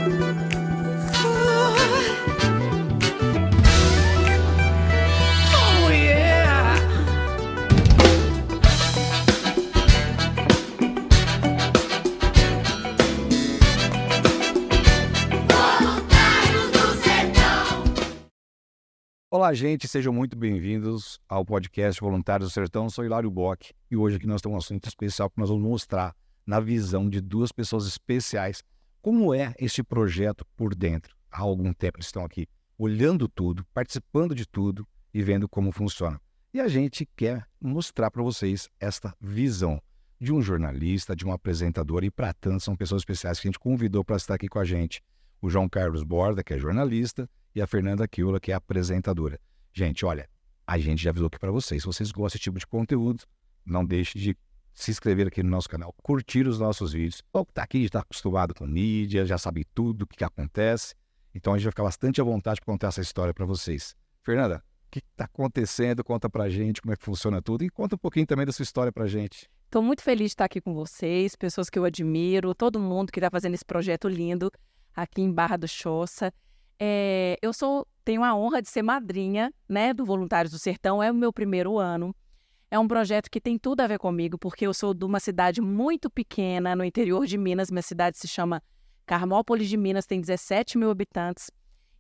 Oh yeah! Olá, gente, sejam muito bem-vindos ao podcast Voluntários do Sertão. Eu sou Hilário Bock e hoje aqui nós temos um assunto especial que nós vamos mostrar na visão de duas pessoas especiais como é este projeto por dentro. Há algum tempo eles estão aqui olhando tudo, participando de tudo e vendo como funciona. E a gente quer mostrar para vocês esta visão de um jornalista, de um apresentador e para tanto são pessoas especiais que a gente convidou para estar aqui com a gente. O João Carlos Borda, que é jornalista, e a Fernanda Kiula, que é apresentadora. Gente, olha, a gente já avisou aqui para vocês, se vocês gostam desse tipo de conteúdo, não deixe de se inscrever aqui no nosso canal, curtir os nossos vídeos. O que está aqui está acostumado com mídia, já sabe tudo o que acontece, então a gente vai ficar bastante à vontade para contar essa história para vocês. Fernanda, o que está acontecendo? Conta para a gente como é que funciona tudo e conta um pouquinho também da sua história para a gente. Estou muito feliz de estar aqui com vocês, pessoas que eu admiro, todo mundo que está fazendo esse projeto lindo aqui em Barra do Choça. Tenho a honra de ser madrinha, né, do Voluntários do Sertão, é o meu primeiro ano. É um projeto que tem tudo a ver comigo, porque eu sou de uma cidade muito pequena, no interior de Minas. Minha cidade se chama Carmópolis de Minas, tem 17 mil habitantes.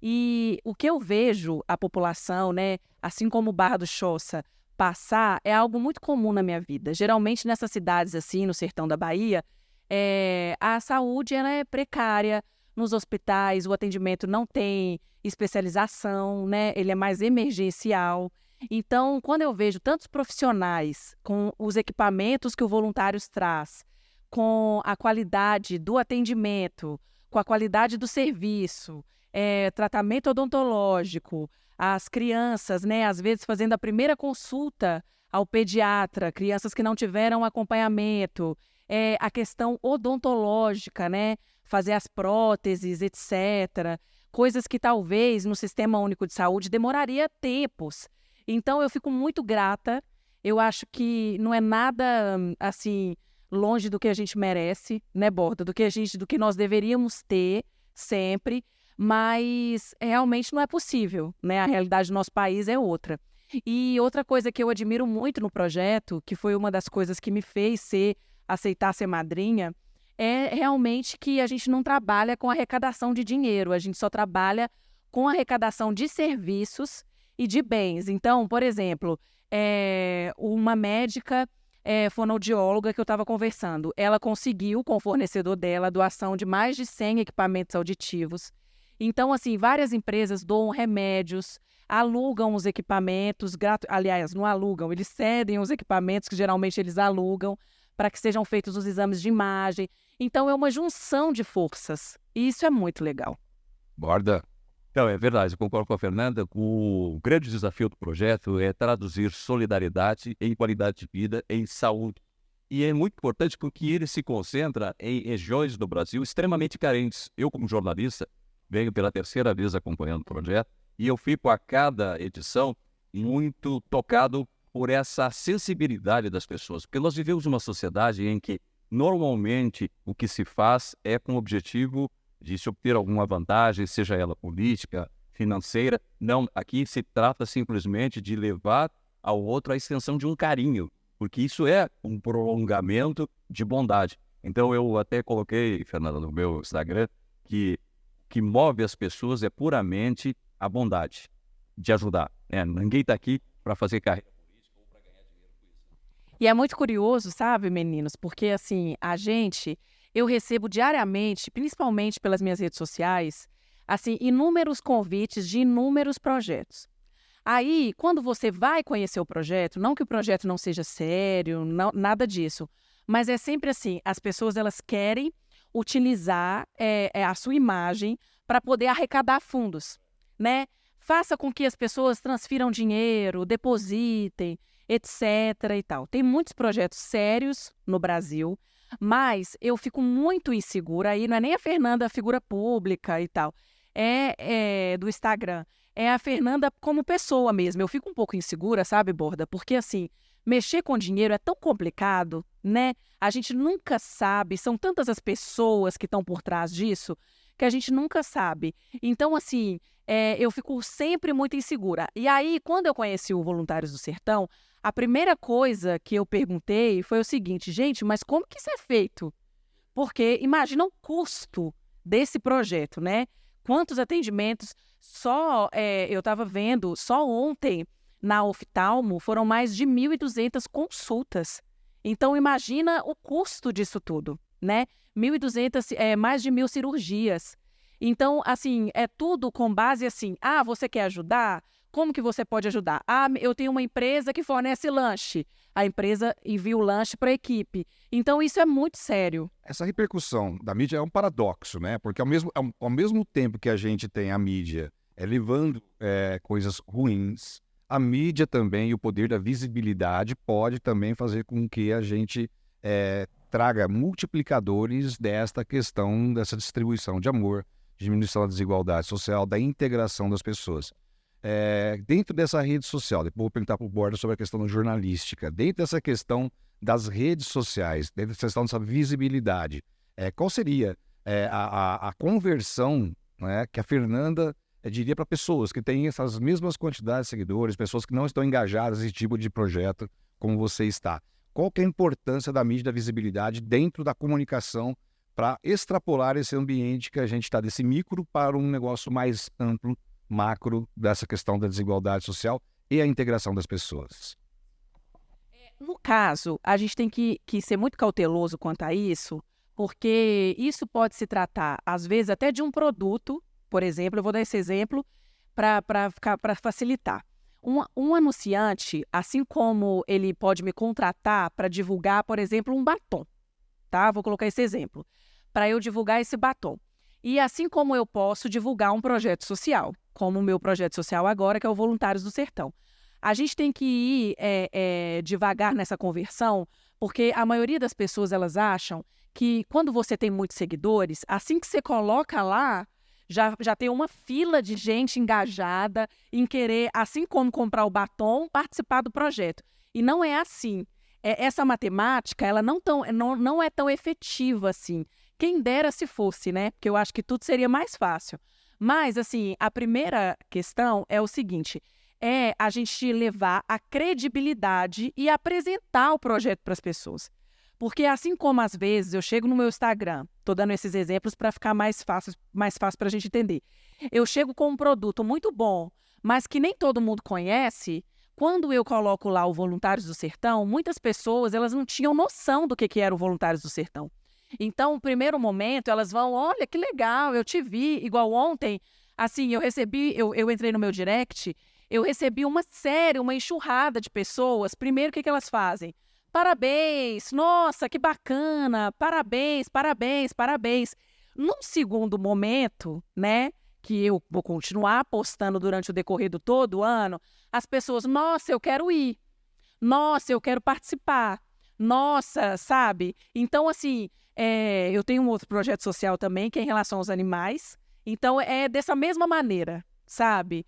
E o que eu vejo a população, né, assim como Barra do Choça, passar é algo muito comum na minha vida. Geralmente nessas cidades assim, no sertão da Bahia, a saúde ela é precária. Nos hospitais, o atendimento não tem especialização, né? Ele é mais emergencial. Então, quando eu vejo tantos profissionais com os equipamentos que o Voluntários traz, com a qualidade do atendimento, com a qualidade do serviço, tratamento odontológico, as crianças, né, às vezes fazendo a primeira consulta ao pediatra, crianças que não tiveram acompanhamento, a questão odontológica, né? Fazer as próteses, etc. Coisas que talvez no Sistema Único de Saúde demoraria tempos. Então, eu fico muito grata. Eu acho que não é nada, assim, longe do que a gente merece, né, Borda? Do que nós deveríamos ter sempre, mas realmente não é possível, né? A realidade do nosso país é outra. E outra coisa que eu admiro muito no projeto, que foi uma das coisas que me fez aceitar ser madrinha, é realmente que a gente não trabalha com arrecadação de dinheiro, a gente só trabalha com arrecadação de serviços e de bens. Então, por exemplo, uma médica fonoaudióloga que eu estava conversando, ela conseguiu com o fornecedor dela a doação de mais de 100 equipamentos auditivos. Então, assim, várias empresas doam remédios, alugam os equipamentos, aliás, não alugam, eles cedem os equipamentos que geralmente eles alugam para que sejam feitos os exames de imagem. Então, é uma junção de forças. E isso é muito legal. Borda. Então, é verdade, eu concordo com a Fernanda. O grande desafio do projeto é traduzir solidariedade em qualidade de vida, em saúde. E é muito importante porque ele se concentra em regiões do Brasil extremamente carentes. Eu, como jornalista, venho pela terceira vez acompanhando o projeto e eu fico a cada edição muito tocado por essa sensibilidade das pessoas. Porque nós vivemos uma sociedade em que, normalmente, o que se faz é com o objetivo de se obter alguma vantagem, seja ela política, financeira. Não, aqui se trata simplesmente de levar ao outro a extensão de um carinho, porque isso é um prolongamento de bondade. Então, eu até coloquei, Fernanda, no meu Instagram, que o que move as pessoas é puramente a bondade de ajudar. Ninguém está aqui para fazer carreira. E é muito curioso, sabe, meninos? Porque, assim, eu recebo diariamente, principalmente pelas minhas redes sociais, assim, inúmeros convites de inúmeros projetos. Aí, quando você vai conhecer o projeto, não que o projeto não seja sério, não, nada disso, mas é sempre assim, as pessoas, elas querem utilizar a sua imagem para poder arrecadar fundos, né? Faça com que as pessoas transfiram dinheiro, depositem, etc. e tal. Tem muitos projetos sérios no Brasil, mas eu fico muito insegura, aí não é nem a Fernanda, a figura pública e tal, do Instagram, é a Fernanda como pessoa mesmo. Eu fico um pouco insegura, sabe, Borda? Porque, assim, mexer com dinheiro é tão complicado, né? A gente nunca sabe, são tantas as pessoas que estão por trás disso, que a gente nunca sabe. Então, assim, eu fico sempre muito insegura. E aí, quando eu conheci o Voluntários do Sertão, a primeira coisa que eu perguntei foi o seguinte: gente, mas como que isso é feito? Porque imagina o custo desse projeto, né? Quantos atendimentos? Eu estava vendo, só ontem, na oftalmo, foram mais de 1.200 consultas. Então, imagina o custo disso tudo, né? 1.200, mais de 1.000 cirurgias. Então, assim, é tudo com base assim, você quer ajudar? Como que você pode ajudar? Eu tenho uma empresa que fornece lanche. A empresa envia o lanche para a equipe. Então, isso é muito sério. Essa repercussão da mídia é um paradoxo, né? Porque ao mesmo tempo que a gente tem a mídia levando coisas ruins, a mídia também e o poder da visibilidade pode também fazer com que a gente traga multiplicadores desta questão, dessa distribuição de amor, diminuição da desigualdade social, da integração das pessoas. Dentro dessa rede social, depois vou perguntar para o Borda sobre a questão da jornalística, dentro dessa questão das redes sociais, dentro dessa questão dessa visibilidade, qual seria a conversão, né, que a Fernanda diria para pessoas que têm essas mesmas quantidades de seguidores, pessoas que não estão engajadas nesse tipo de projeto como você está? Qual que é a importância da mídia, da visibilidade dentro da comunicação para extrapolar esse ambiente que a gente está desse micro para um negócio mais amplo, macro, dessa questão da desigualdade social e a integração das pessoas? No caso, a gente tem que ser muito cauteloso quanto a isso, porque isso pode se tratar, às vezes, até de um produto. Por exemplo, eu vou dar esse exemplo para facilitar. Um anunciante, assim como ele pode me contratar para divulgar, por exemplo, um batom, tá? Vou colocar esse exemplo, para eu divulgar esse batom. E assim como eu posso divulgar um projeto social, como o meu projeto social agora, que é o Voluntários do Sertão. A gente tem que ir devagar nessa conversão, porque a maioria das pessoas, elas acham que quando você tem muitos seguidores, assim que você coloca lá, já tem uma fila de gente engajada em querer, assim como comprar o batom, participar do projeto. E não é assim. Essa matemática, ela não é tão efetiva assim. Quem dera se fosse, né? Porque eu acho que tudo seria mais fácil. Mas, assim, a primeira questão é o seguinte: a gente levar a credibilidade e apresentar o projeto para as pessoas. Porque assim como às vezes eu chego no meu Instagram, estou dando esses exemplos para ficar mais fácil para a gente entender. Eu chego com um produto muito bom, mas que nem todo mundo conhece. Quando eu coloco lá o Voluntários do Sertão, muitas pessoas elas não tinham noção do que era o Voluntários do Sertão. Então, no primeiro momento, elas vão, olha que legal, eu te vi, igual ontem, assim, eu entrei no meu direct, eu recebi uma enxurrada de pessoas. Primeiro, o que elas fazem? Parabéns, nossa, que bacana, parabéns, parabéns, parabéns. Num segundo momento, né, que eu vou continuar postando durante o decorrer do todo o ano, as pessoas, nossa, eu quero ir, nossa, eu quero participar, nossa, sabe? Então, assim, eu tenho um outro projeto social também, que é em relação aos animais, então é dessa mesma maneira, sabe?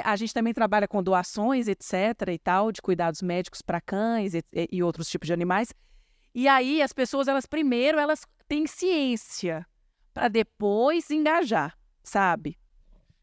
A gente também trabalha com doações, etc. e tal, de cuidados médicos para cães e outros tipos de animais. E aí as pessoas, elas têm ciência para depois engajar, sabe?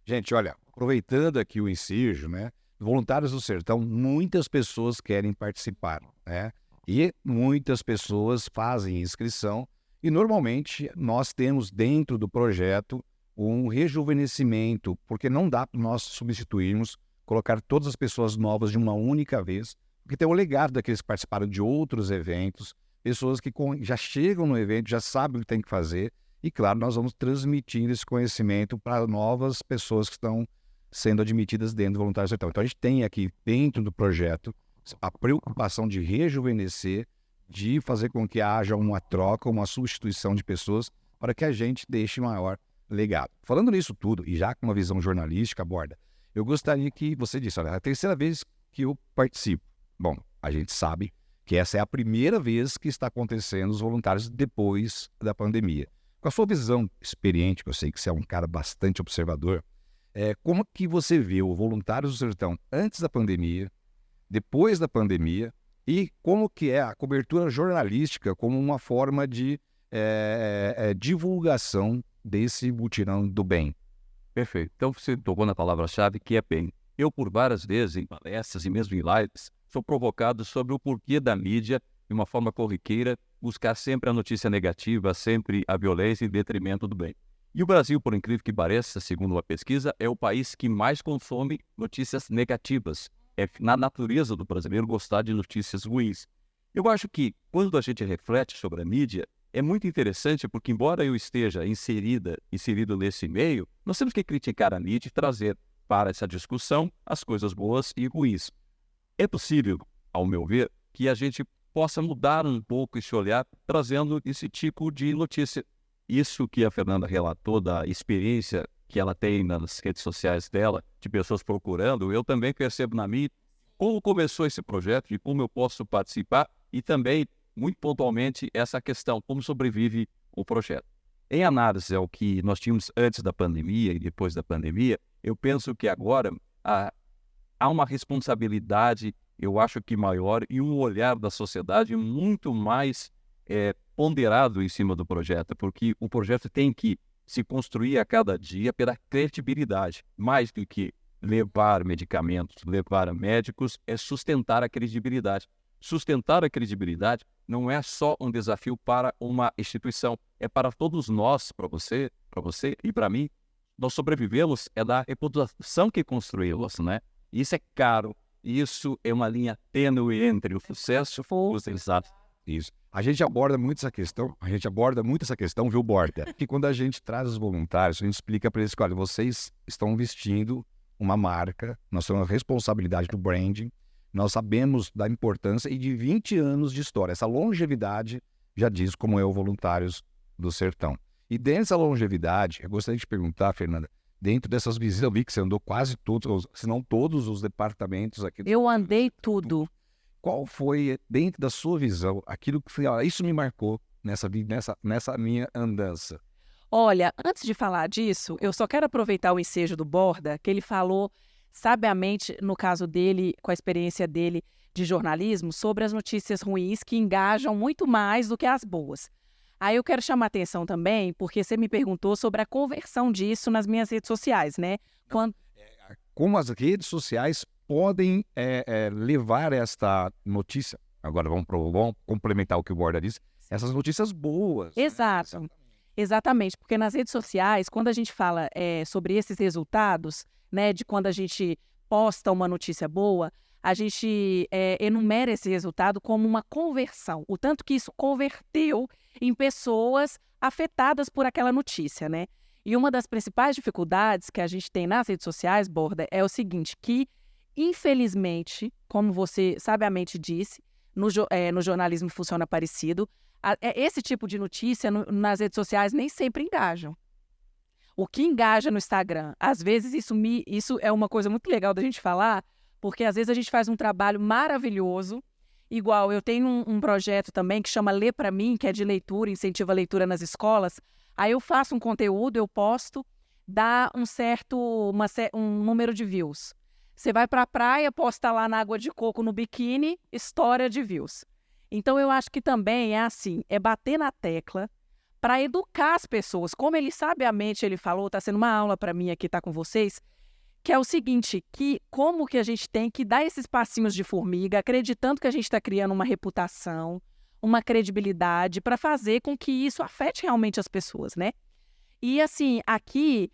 Gente, olha, aproveitando aqui o ensejo, né? Voluntários do Sertão, muitas pessoas querem participar, né? E muitas pessoas fazem inscrição e normalmente nós temos dentro do projeto um rejuvenescimento, porque não dá para nós substituirmos, colocar todas as pessoas novas de uma única vez, porque tem o legado daqueles que participaram de outros eventos, pessoas que já chegam no evento, já sabem o que tem que fazer, e claro, nós vamos transmitindo esse conhecimento para novas pessoas que estão sendo admitidas dentro do Voluntários do Sertão. Então a gente tem aqui dentro do projeto a preocupação de rejuvenescer, de fazer com que haja uma troca, uma substituição de pessoas, para que a gente deixe maior legado. Falando nisso tudo, e já com uma visão jornalística, Borda, eu gostaria que você disse, olha, é a terceira vez que eu participo. Bom, a gente sabe que essa é a primeira vez que está acontecendo os voluntários depois da pandemia. Com a sua visão experiente, que eu sei que você é um cara bastante observador, como que você vê o Voluntários do Sertão antes da pandemia, depois da pandemia, e como que é a cobertura jornalística como uma forma de divulgação desse mutirão do bem? Perfeito. Então você tocou na palavra-chave que é bem. Eu, por várias vezes, em palestras e mesmo em lives, sou provocado sobre o porquê da mídia, de uma forma corriqueira, buscar sempre a notícia negativa, sempre a violência em detrimento do bem. E o Brasil, por incrível que pareça, segundo uma pesquisa, é o país que mais consome notícias negativas. É na natureza do brasileiro gostar de notícias ruins. Eu acho que, quando a gente reflete sobre a mídia, é muito interessante porque, embora eu esteja inserido nesse meio, nós temos que criticar a mídia e trazer para essa discussão as coisas boas e ruins. É possível, ao meu ver, que a gente possa mudar um pouco esse olhar, trazendo esse tipo de notícia. Isso que a Fernanda relatou da experiência que ela tem nas redes sociais dela, de pessoas procurando, eu também percebo na mídia como começou esse projeto e como eu posso participar e também, muito pontualmente, essa questão, como sobrevive o projeto. Em análise ao que nós tínhamos antes da pandemia e depois da pandemia, eu penso que agora há uma responsabilidade, eu acho que maior, e um olhar da sociedade muito mais ponderado em cima do projeto, porque o projeto tem que se construir a cada dia pela credibilidade, mais do que levar medicamentos, levar médicos, é sustentar a credibilidade. Sustentar a credibilidade não é só um desafio para uma instituição, é para todos nós, para você e para mim. Nós sobrevivemos é da reputação que construímos, né? Isso é caro, isso é uma linha tênue entre o sucesso e os resultados. Isso. A gente aborda muito essa questão, viu, Borda? Que quando a gente traz os voluntários, a gente explica para eles que, olha, vocês estão vestindo uma marca, nós temos a responsabilidade do branding, nós sabemos da importância e de 20 anos de história. Essa longevidade já diz como é o Voluntários do Sertão. E dentro dessa longevidade, eu gostaria de te perguntar, Fernanda, dentro dessas visitas, eu vi que você andou quase todos, se não todos os departamentos aqui. Eu andei tudo. Qual foi, dentro da sua visão, aquilo que foi, isso me marcou nessa minha andança? Olha, antes de falar disso, eu só quero aproveitar o ensejo do Borda, que ele falou sabiamente, no caso dele, com a experiência dele de jornalismo, sobre as notícias ruins que engajam muito mais do que as boas. Aí eu quero chamar a atenção também, porque você me perguntou sobre a conversão disso nas minhas redes sociais, né? Como as redes sociais podem levar esta notícia, agora vamos complementar o que o Borda disse, essas notícias boas. Exato. Né? Exatamente, porque nas redes sociais, quando a gente fala sobre esses resultados, né, de quando a gente posta uma notícia boa, a gente enumera esse resultado como uma conversão, o tanto que isso converteu em pessoas afetadas por aquela notícia, né? E uma das principais dificuldades que a gente tem nas redes sociais, Borda, é o seguinte, que, infelizmente, como você sabiamente disse, no jornalismo funciona parecido, esse tipo de notícia nas redes sociais nem sempre engajam. O que engaja no Instagram, às vezes isso é uma coisa muito legal da gente falar, porque às vezes a gente faz um trabalho maravilhoso, igual eu tenho um projeto também que chama Lê Pra Mim, que é de leitura, incentiva a leitura nas escolas, aí eu faço um conteúdo, eu posto, dá um número de views. Você vai pra praia, posta lá na água de coco no biquíni, história de views. Então eu acho que também é assim, é bater na tecla, para educar as pessoas. Como ele sabiamente ele falou, está sendo uma aula para mim aqui, tá com vocês, que é o seguinte, que como que a gente tem que dar esses passinhos de formiga, acreditando que a gente está criando uma reputação, uma credibilidade, para fazer com que isso afete realmente as pessoas, né? E assim, aqui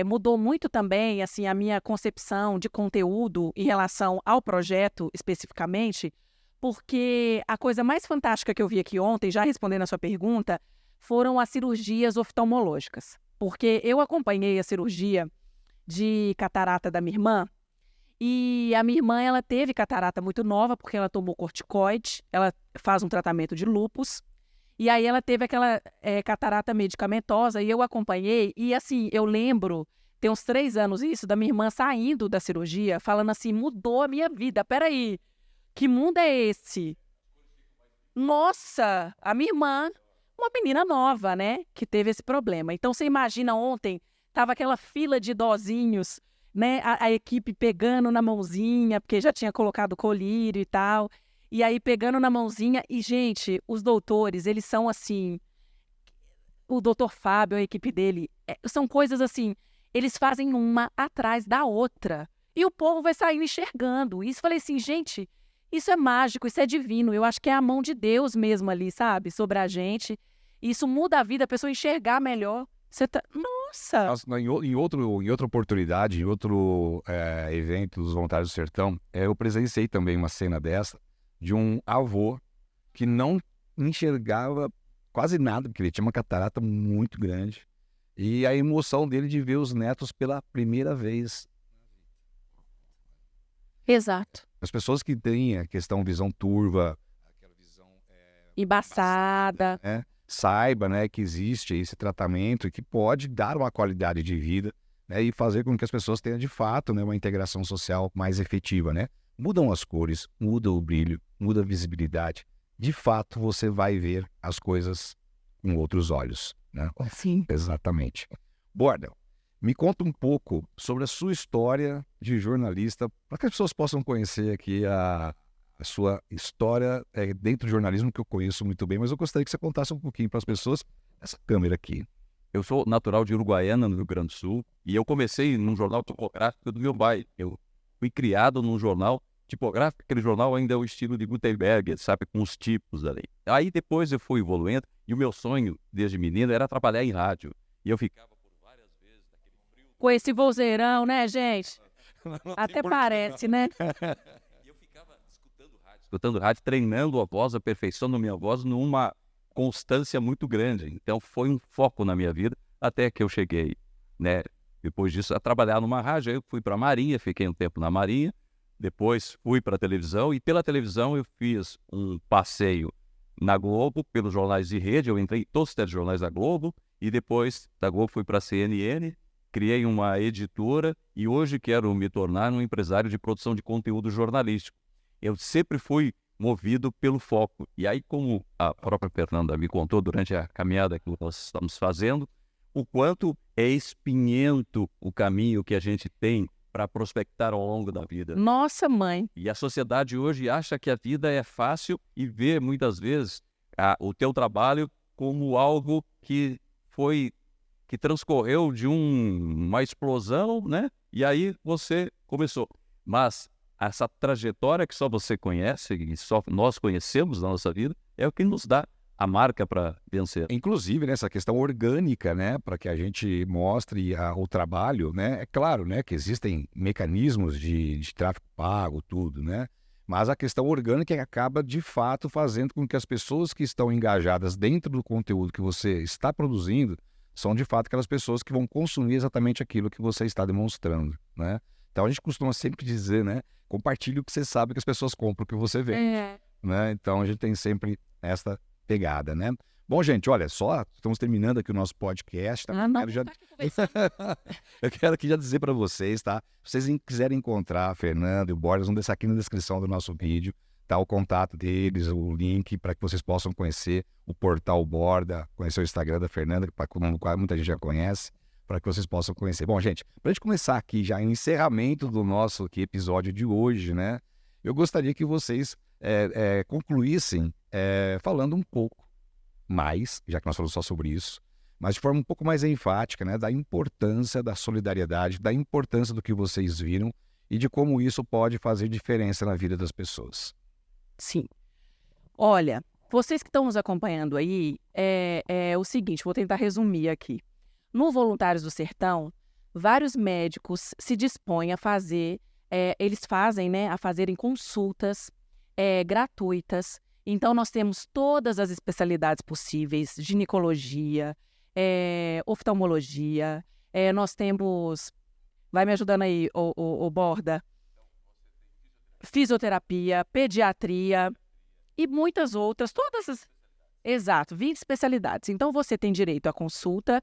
mudou muito também assim, a minha concepção de conteúdo em relação ao projeto especificamente, porque a coisa mais fantástica que eu vi aqui ontem, já respondendo a sua pergunta, foram as cirurgias oftalmológicas. Porque eu acompanhei a cirurgia de catarata da minha irmã, e a minha irmã ela teve catarata muito nova, porque ela tomou corticoide, ela faz um tratamento de lúpus, e aí ela teve aquela catarata medicamentosa, e eu acompanhei, e assim, eu lembro, tem uns 3 anos isso, da minha irmã saindo da cirurgia, falando assim, mudou a minha vida, peraí, que mundo é esse? Nossa, a minha irmã, uma menina nova, né, que teve esse problema. Então, você imagina ontem, tava aquela fila de idosinhos, né, a equipe pegando na mãozinha, porque já tinha colocado colírio e tal, e aí pegando na mãozinha, e gente, os doutores, eles são assim, o Dr. Fábio, a equipe dele, são coisas assim, eles fazem uma atrás da outra. E o povo vai sair enxergando. E isso, falei assim, gente, isso é mágico, isso é divino. Eu acho que é a mão de Deus mesmo ali, sabe? Sobre a gente. Isso muda a vida, a pessoa enxergar melhor. Nossa! Em outra oportunidade, em outro evento dos Voluntários do Sertão, eu presenciei também uma cena dessa, de um avô que não enxergava quase nada, porque ele tinha uma catarata muito grande. E a emoção dele de ver os netos pela primeira vez. Exato. As pessoas que têm a questão visão turva, aquela visão embaçada, né? Saiba, né, que existe esse tratamento e que pode dar uma qualidade de vida, né, e fazer com que as pessoas tenham de fato, né, uma integração social mais efetiva, né? Mudam as cores, muda o brilho, muda a visibilidade. De fato, você vai ver as coisas com outros olhos, né? Sim. Exatamente. Borda, me conta um pouco sobre a sua história de jornalista, para que as pessoas possam conhecer aqui a sua história dentro do jornalismo, que eu conheço muito bem, mas eu gostaria que você contasse um pouquinho para as pessoas essa câmera aqui. Eu sou natural de Uruguaiana, no Rio Grande do Sul, e eu comecei num jornal tipográfico do meu pai. Eu fui criado num jornal tipográfico, aquele jornal ainda é o estilo de Gutenberg, sabe, com os tipos ali. Aí depois eu fui evoluindo, e o meu sonho, desde menino, era trabalhar em rádio. E eu ficava por várias vezes naquele frio. Com esse vozeirão, né, gente? Até parece, né? E eu ficava escutando rádio, treinando a voz, aperfeiçoando a minha voz numa constância muito grande. Então foi um foco na minha vida até que eu cheguei, né, depois disso, a trabalhar numa rádio. Aí eu fui para a Marinha, fiquei um tempo na Marinha, depois fui para a televisão e pela televisão eu fiz um passeio na Globo, pelos jornais de rede. Eu entrei em todos os telejornais da Globo e depois da Globo fui para a CNN, criei uma editora e hoje quero me tornar um empresário de produção de conteúdo jornalístico. Eu sempre fui movido pelo foco. E aí, como a própria Fernanda me contou durante a caminhada que nós estamos fazendo, o quanto é espinhento o caminho que a gente tem para prospectar ao longo da vida. Nossa, mãe. E a sociedade hoje acha que a vida é fácil e vê muitas vezes o teu trabalho como algo que transcorreu de uma explosão, né? E aí você começou. Mas essa trajetória que só você conhece, e só nós conhecemos na nossa vida, é o que nos dá a marca para vencer. Inclusive, nessa questão orgânica, né, para que a gente mostre o trabalho, né, é claro, né, que existem mecanismos de tráfego pago, tudo, né, mas a questão orgânica acaba, de fato, fazendo com que as pessoas que estão engajadas dentro do conteúdo que você está produzindo são, de fato, aquelas pessoas que vão consumir exatamente aquilo que você está demonstrando, né. Então, a gente costuma sempre dizer, né, compartilhe o que você sabe que as pessoas compram o que você vê, né, então a gente tem sempre essa pegada, né? Bom, gente, olha só, estamos terminando aqui o nosso podcast, tá? Eu quero aqui já dizer para vocês, tá? Se vocês quiserem encontrar a Fernanda e o Borda, vamos deixar aqui na descrição do nosso vídeo, tá? O contato deles, o link para que vocês possam conhecer o portal Borda, conhecer o Instagram da Fernanda, que muita gente já conhece, para que vocês possam conhecer. Bom, gente, para a gente começar aqui já o encerramento do nosso episódio de hoje, né? Eu gostaria que vocês concluíssem falando um pouco mais, já que nós falamos só sobre isso, mas de forma um pouco mais enfática, né, da importância da solidariedade, da importância do que vocês viram e de como isso pode fazer diferença na vida das pessoas. Sim. Olha, vocês que estão nos acompanhando aí, é o seguinte, vou tentar resumir aqui. No Voluntários do Sertão, vários médicos se dispõem a fazer, eles fazem, né, a fazerem consultas gratuitas. Então, nós temos todas as especialidades possíveis, ginecologia, oftalmologia, nós temos, vai me ajudando aí, o Borda, fisioterapia, pediatria e muitas outras, exato, 20 especialidades. Então, você tem direito à consulta,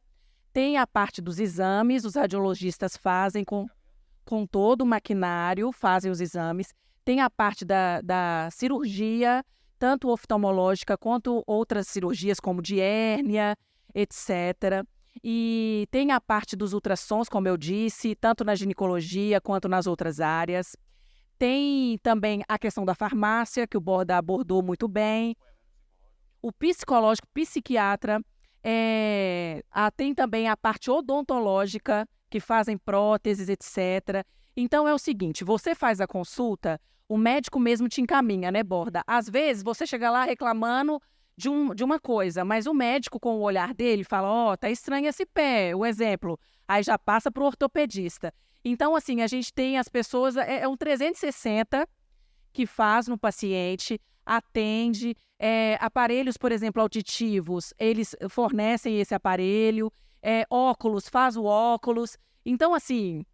tem a parte dos exames, os radiologistas fazem com todo o maquinário, fazem os exames, tem a parte da cirurgia, tanto oftalmológica quanto outras cirurgias, como de hérnia, etc. E tem a parte dos ultrassons, como eu disse, tanto na ginecologia quanto nas outras áreas. Tem também a questão da farmácia, que o Borda abordou muito bem. O psicológico, psiquiatra, Tem também a parte odontológica, que fazem próteses, etc. Então é o seguinte, você faz a consulta, o médico mesmo te encaminha, né, Borda? Às vezes você chega lá reclamando de uma coisa, mas o médico, com o olhar dele, fala, tá estranho esse pé, o exemplo. Aí já passa para o ortopedista. Então, assim, a gente tem as pessoas, é um 360 que faz no paciente, atende, aparelhos, por exemplo, auditivos, eles fornecem esse aparelho, óculos, faz o óculos. Então, assim,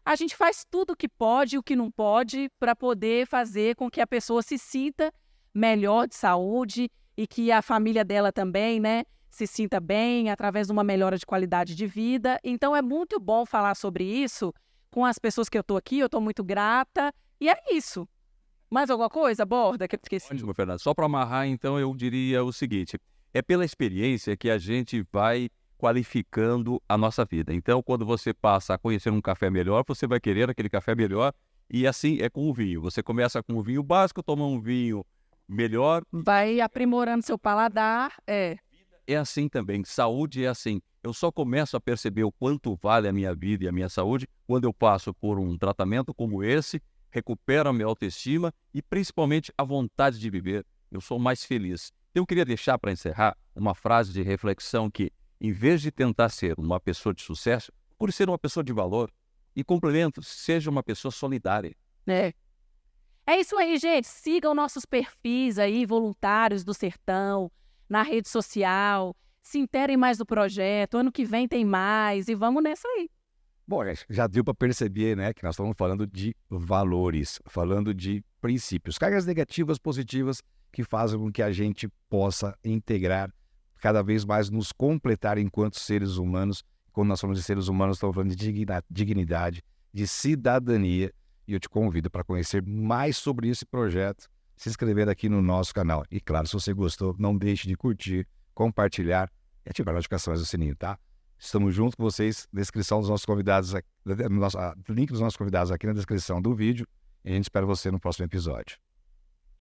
a gente faz tudo o que pode e o que não pode para poder fazer com que a pessoa se sinta melhor de saúde e que a família dela também, né, se sinta bem através de uma melhora de qualidade de vida. Então, é muito bom falar sobre isso com as pessoas que eu estou aqui, eu estou muito grata, e é isso. Mais alguma coisa, Borda, que eu esqueci? Ótimo, Fernando. Só para amarrar, então, eu diria o seguinte, é pela experiência que a gente vai qualificando a nossa vida. Então, quando você passa a conhecer um café melhor, você vai querer aquele café melhor, e assim é com o vinho. Você começa com o vinho básico, toma um vinho melhor. Vai aprimorando seu paladar, É assim também, saúde é assim. Eu só começo a perceber o quanto vale a minha vida e a minha saúde quando eu passo por um tratamento como esse, recupero a minha autoestima e principalmente a vontade de viver. Eu sou mais feliz. Eu queria deixar para encerrar uma frase de reflexão que, em vez de tentar ser uma pessoa de sucesso, por ser uma pessoa de valor e complemento, seja uma pessoa solidária. É isso aí, gente. Sigam nossos perfis aí, Voluntários do Sertão, na rede social. Se interem mais do projeto. Ano que vem tem mais. E vamos nessa aí. Bom, gente, já deu para perceber, né, que nós estamos falando de valores, falando de princípios, cargas negativas, positivas, que fazem com que a gente possa integrar, cada vez mais nos completar enquanto seres humanos. Quando nós falamos de seres humanos, estamos falando de dignidade, de cidadania. E eu te convido para conhecer mais sobre esse projeto, se inscrever aqui no nosso canal. E claro, se você gostou, não deixe de curtir, compartilhar e ativar as notificações do sininho, tá? Estamos juntos com vocês, descrição dos nossos convidados, link dos nossos convidados aqui na descrição do vídeo. E a gente espera você no próximo episódio.